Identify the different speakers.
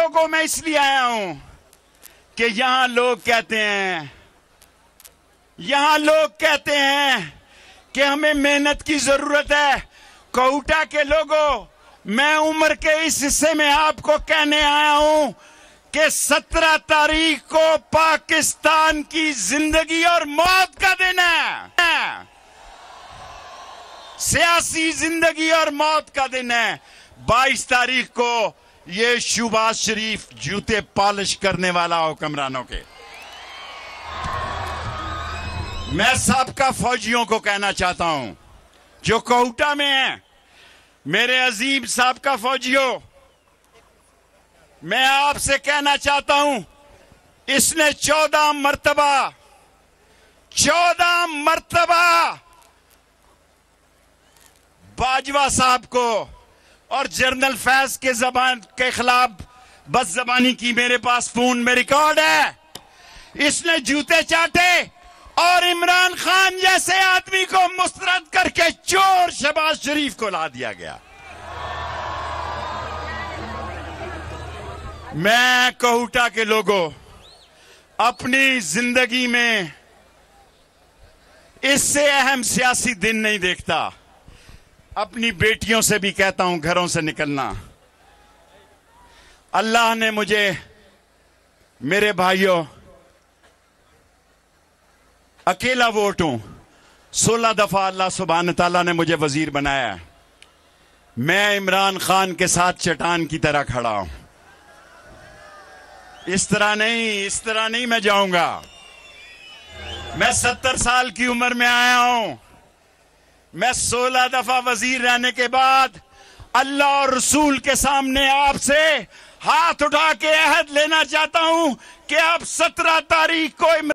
Speaker 1: लोगों में इसलिए आया हूं कि यहां लोग कहते हैं कि हमें मेहनत की जरूरत है। कोटा के लोगों, मैं उम्र के इस हिस्से में आपको कहने आया हूं कि 17 तारीख को पाकिस्तान की जिंदगी और मौत का दिन है। सियासी जिंदगी और मौत का दिन है। 22 तारीख को ये शहबाज शरीफ जूते पॉलिश करने वाला हुक्मरानों के। मैं साबका फौजियों को कहना चाहता हूं जो कोटा में हैं, मेरे अजीम साबका फौजियों, मैं आपसे कहना चाहता हूं, इसने 14 मर्तबा बाजवा साहब को और जनरल फैज के जबान के खिलाफ बदजबानी की। मेरे पास फोन में रिकॉर्ड है। इसने जूते चाटे और इमरान खान जैसे आदमी को मुस्तरद करके चोर शहबाज शरीफ को ला दिया गया। मैं कोटा के लोगों, अपनी जिंदगी में इससे अहम सियासी दिन नहीं देखता। अपनी बेटियों से भी कहता हूं घरों से निकलना। अल्लाह ने मुझे, मेरे भाइयों, अकेला वोट हूं, 16 दफा अल्लाह सुब्हान तआला ने मुझे वजीर बनाया। मैं इमरान खान के साथ चट्टान की तरह खड़ा हूं। इस तरह नहीं मैं जाऊंगा। मैं 70 साल की उम्र में आया हूं। मैं 16 दफा वजीर रहने के बाद अल्लाह और रसूल के सामने आपसे हाथ उठा के अहद लेना चाहता हूं कि आप 17 तारीख को